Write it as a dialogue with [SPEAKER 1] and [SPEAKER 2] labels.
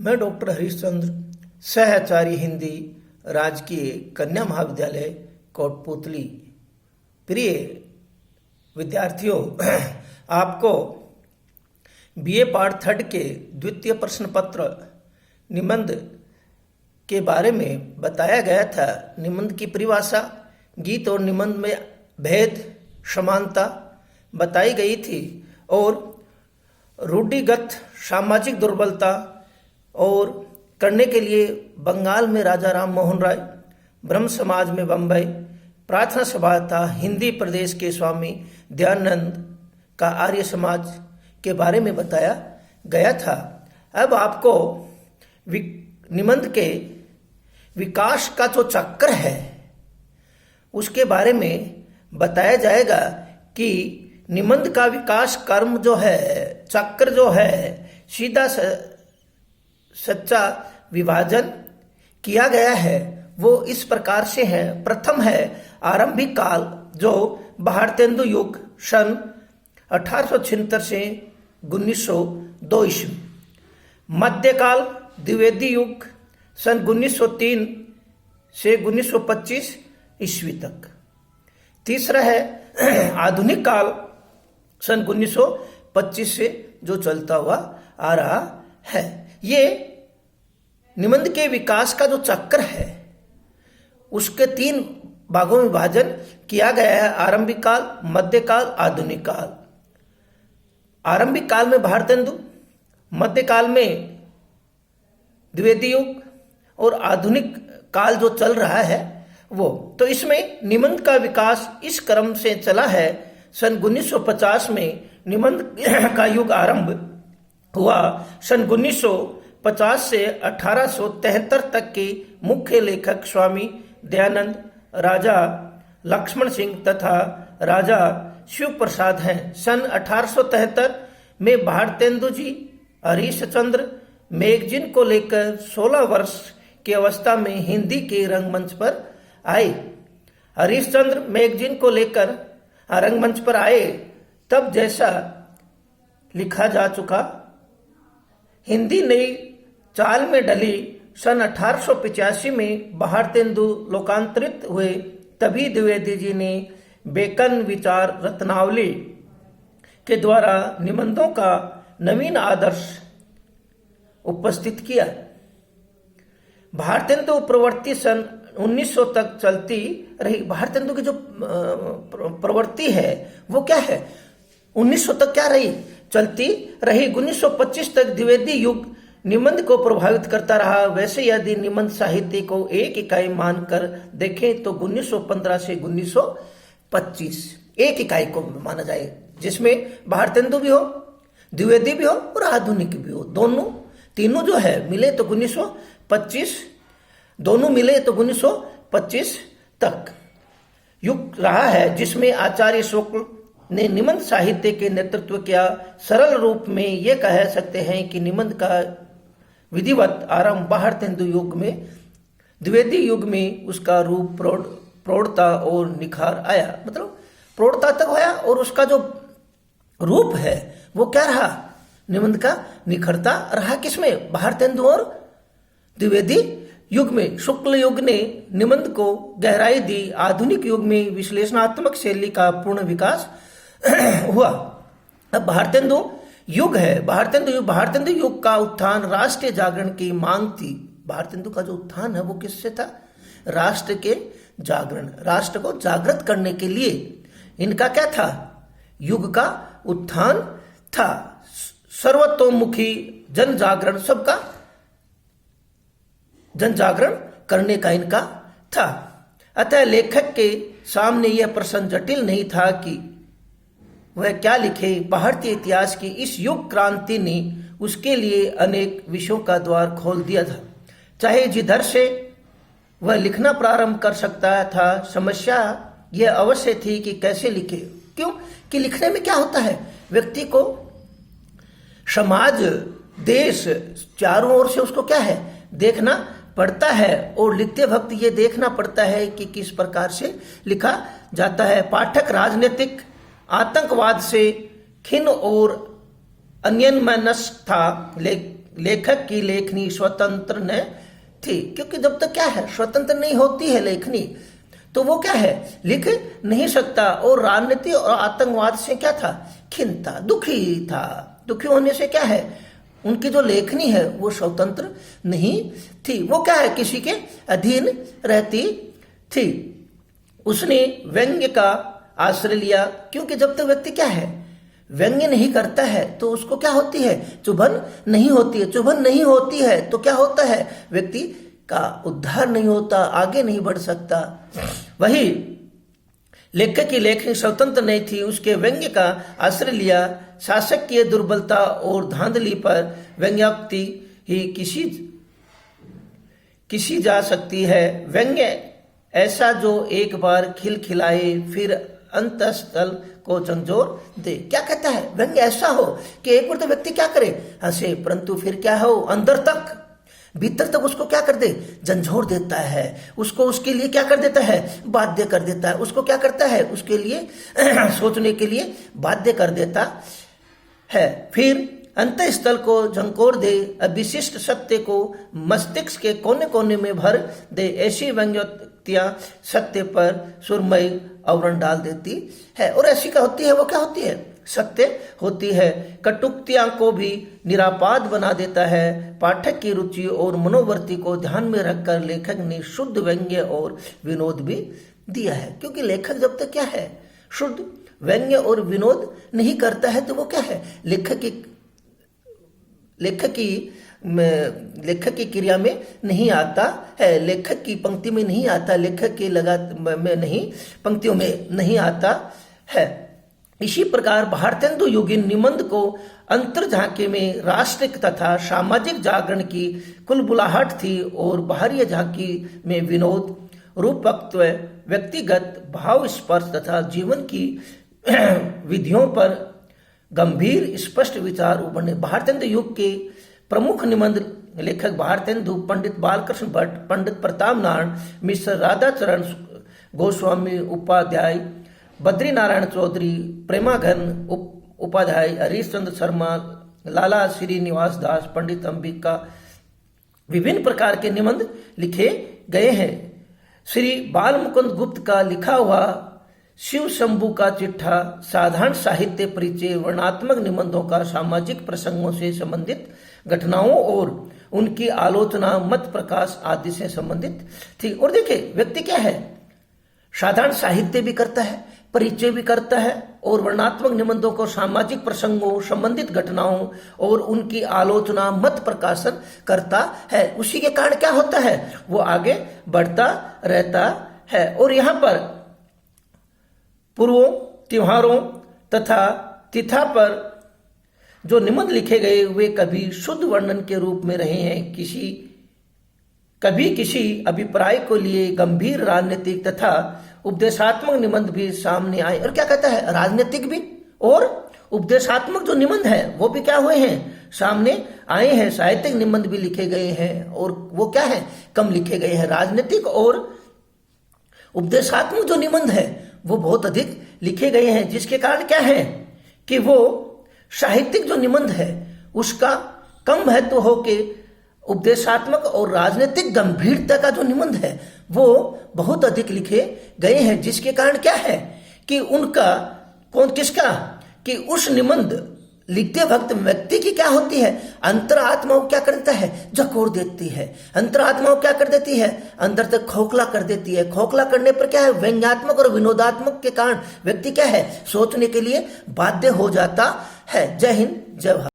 [SPEAKER 1] मैं डॉक्टर हरीशचंद्र, सहआचार्य हिंदी, राजकीय कन्या महाविद्यालय कोटपुतली। प्रिय विद्यार्थियों, आपको बीए पार्ट 3 के द्वितीय प्रश्न पत्र निबंध के बारे में बताया गया था। निबंध की परिभाषा, गीत और निबंध में भेद, समानता बताई गई थी और रूढ़िगत सामाजिक दुर्बलता और करने के लिए बंगाल में राजा राम मोहन राय, ब्रह्म समाज में बम्बई, प्रार्थना सभा था हिंदी प्रदेश के स्वामी दयानंद का आर्य समाज के बारे में बताया गया था। अब आपको निबंध के विकास का जो चक्र है उसके बारे में बताया जाएगा कि निबंध का विकास कर्म जो है, चक्र जो है, सीधा सच्चा विभाजन किया गया है वो इस प्रकार से है। प्रथम है आरंभिक काल, जो भारतेंदु युग सन 1876 से 1902 ईस्वी। मध्यकाल द्विवेदी युग सन 1903 से 1925 ईस्वी तक। तीसरा है आधुनिक काल सन 1925 से जो चलता हुआ आ रहा है। ये निबंध के विकास का जो चक्र है उसके 3 भागों में विभाजन किया गया है: आरंभिक काल, मध्यकाल, आधुनिक काल। आरंभिक काल में भारतेंदु, मध्यकाल में द्विवेदी युग और आधुनिक काल जो चल रहा है वो। तो इसमें निबंध का विकास इस क्रम से चला है। सन 1950 में निबंध का युग आरंभ हुआ। सन 1950 से 1873 तक के मुख्य लेखक स्वामी दयानंद, राजा लक्ष्मण सिंह तथा राजा शिव प्रसाद हैं। सन 1873 में भारतेंदु जी हरीशचंद्र मैगजीन को लेकर 16 वर्ष की अवस्था में हिंदी के रंगमंच पर आए। हरीशचंद्र मैगजीन को लेकर रंगमंच पर आए तब जैसा लिखा जा चुका हिंदी नई चाल में डली। सन 1885 में भारतेंदु लोकांतरित हुए। तभी द्विवेदी जी ने बेकन विचार रत्नावली के द्वारा निबंधों का नवीन आदर्श उपस्थित किया। भारतेंदु प्रवृत्ति सन 1900 तक चलती रही। भारतेंदु की जो प्रवृत्ति है वो क्या है, 1900 तक क्या रही, चलती रही। 1925 तक द्विवेदी युग निबंध को प्रभावित करता रहा। वैसे यदि निबंध साहित्य को एक इकाई मानकर देखें तो 1915 से 1925 एक इकाई को माना जाए, जिसमें भारतेंदु भी हो, द्विवेदी भी हो और आधुनिक भी हो। तीनों जो है मिले तो 1925, दोनों मिले तो 1925 तक युग रहा है, जिसमें आचार्य शुक्ल ने निबंध साहित्य के नेतृत्व किया। सरल रूप में ये कह सकते हैं कि निबंध का विधिवत आरंभ भारतेंदु युग में, द्विवेदी युग में उसका रूप प्रौढ़ता और निखार आया। मतलब प्रौढ़ता तक आया और उसका जो रूप है वो क्या रहा, निबंध का निखरता रहा। किसमें, भारतेंदु और द्विवेदी युग में। शुक्ल युग ने निबंध को गहराई दी। आधुनिक युग में विश्लेषणात्मक शैली का पूर्ण विकास हुआ। अब भारतेंदु युग है। भारतेंदु युग का उत्थान राष्ट्रीय जागरण की मांग थी। भारतेंदु का जो उत्थान है वो किससे था, राष्ट्र के जागरण, राष्ट्र को जागृत करने के लिए इनका क्या था, युग का उत्थान था। सर्वतोमुखी जन जागरण, सबका जन जागरण करने का इनका था। अतः लेखक के सामने यह प्रश्न जटिल नहीं था कि वह क्या लिखे। भारतीय इतिहास की इस युग क्रांति ने उसके लिए अनेक विषयों का द्वार खोल दिया था। चाहे जिधर से वह लिखना प्रारंभ कर सकता था, समस्या यह अवश्य थी कि कैसे लिखे। क्यों कि लिखने में क्या होता है, व्यक्ति को समाज, देश, चारों ओर से उसको क्या है, देखना पड़ता है और लिखते वक्त ये देखना पड़ता है कि किस प्रकार से लिखा जाता है। पाठक राजनीतिक आतंकवाद से खिन्न और अन्यमनस्क था, लेखक की लेखनी स्वतंत्र न थी, क्योंकि जब तक क्या है स्वतंत्र नहीं होती है लेखनी तो वो क्या है लिख नहीं सकता। और राजनीति और आतंकवाद से क्या था, खिन्न था, दुखी था। दुखी होने से क्या है उनकी जो लेखनी है वो स्वतंत्र नहीं थी, वो क्या है किसी के अधीन रहती थी। उसने व्यंग्य का आश्रय लिया, क्योंकि जब तक व्यक्ति क्या है व्यंग्य नहीं करता है तो उसको क्या होती है, चुभन नहीं होती है। चुभन नहीं होती है तो क्या होता है, व्यक्ति का उद्धार नहीं होता, आगे नहीं बढ़ सकता। वही लेखक की लेखनी स्वतंत्र नहीं थी, उसके व्यंग्य का आश्रय लिया। शासक की दुर्बलता और धांधली पर व्यंग्योक्ति ही किसी जा सकती है। व्यंग्य ऐसा जो एक बार खिलखिलाए फिर अंतस्थल को झंझोर दे। क्या कहता है, व्यंग्य ऐसा हो कि एक बार तो व्यक्ति क्या करे, हंसे, परंतु फिर क्या हो, अंदर तक भीतर तक उसको क्या कर दे, झंझोर देता है। उसको उसके लिए क्या कर देता है, बाध्य कर देता है। उसको क्या करता है, उसके लिए सोचने के लिए बाध्य कर देता है। फिर अंतःस्थल को झंकोर दे, अविशिष्ट सत्य को मस्तिष्क के कोने कोने में भर दे। ऐसी व्यंग्योक्तियां सत्य पर सुरमई आवरण डाल देती है। और ऐसी क्या होती है, वो क्या होती है, सत्य होती है। कटुक्तियां को भी निरापाद बना देता है। पाठक की रुचि और मनोवृत्ति को ध्यान में रखकर लेखक ने शुद्ध व्यंग्य और विनोद भी दिया है। क्योंकि लेखक जब तक क्या है शुद्ध व्यंग्य और विनोद नहीं करता है तो वो क्या है, लेखक की क्रिया में नहीं आता है, लेखक की पंक्ति में नहीं आता, लेखक की में नहीं, पंक्तियों में नहीं आता है। इसी प्रकार भारतेंदु युगीन निबंध को अंतर्झांकी में राष्ट्रिक तथा सामाजिक जागरण की कुलबुलाहट थी और बाहरी झांकी में विनोद, रूपकत्व, व्यक्तिगत भाव स्पर्श तथा जीवन की विधियों पर गंभीर स्पष्ट विचार उभरने। भारतेंदु युग के प्रमुख निबंध लेखक भारतेंदु, पंडित बालकृष्ण भट्ट, पंडित प्रताप नारायण मिश्र, राधाचरण गोस्वामी उपाध्याय, बद्री नारायण चौधरी, प्रेमाघन उपाध्याय, हरीश चंद्र शर्मा, लाला श्रीनिवास दास, पंडित अंबिका, विभिन्न प्रकार के निबंध लिखे गए हैं। श्री बाल मुकुंद गुप्त का लिखा हुआ शिव शंभू का चिट्ठा साधारण साहित्य परिचय वर्णात्मक निबंधों का सामाजिक प्रसंगों से संबंधित घटनाओं और उनकी आलोचना मत प्रकाश आदि से संबंधित थी। और देखिए व्यक्ति क्या है, साधारण साहित्य भी करता है, परिचय भी करता है और वर्णात्मक निबंधों को सामाजिक प्रसंगों, संबंधित घटनाओं और उनकी आलोचना मत प्रकाशन करता है। उसी के कारण क्या होता है, वो आगे बढ़ता रहता है। और यहाँ पर पूर्वों, त्योहारों तथा तिथा पर जो निबंध लिखे गए वे कभी शुद्ध वर्णन के रूप में रहे हैं, कभी किसी अभिप्राय को लिए गंभीर राजनीतिक तथा उपदेशात्मक निबंध भी सामने आए। और क्या कहता है, राजनीतिक भी और उपदेशात्मक जो निबंध है वो भी क्या हुए हैं, सामने आए हैं। साहित्यिक निबंध भी लिखे गए हैं और वो क्या है, कम लिखे गए हैं। राजनीतिक और उपदेशात्मक जो निबंध है वो बहुत अधिक लिखे गए हैं, जिसके कारण क्या है कि वो साहित्यिक जो निबंध है उसका कम महत्व हो के उपदेशात्मक और राजनीतिक गंभीरता का जो निबंध है वो बहुत अधिक लिखे गए हैं। जिसके कारण क्या है कि उनका किसका कि उस निबंध लिखते वक्त व्यक्ति की क्या होती है, अंतरात्मा को क्या कर देता है, झकोर देती है। अंतरात्मा को क्या कर देती है, अंदर तक खोखला कर देती है। खोखला करने पर क्या है, व्यंग्यात्मक और विनोदात्मक के कारण व्यक्ति क्या है, सोचने के लिए बाध्य हो जाता है। जय हिंद, जय भारत।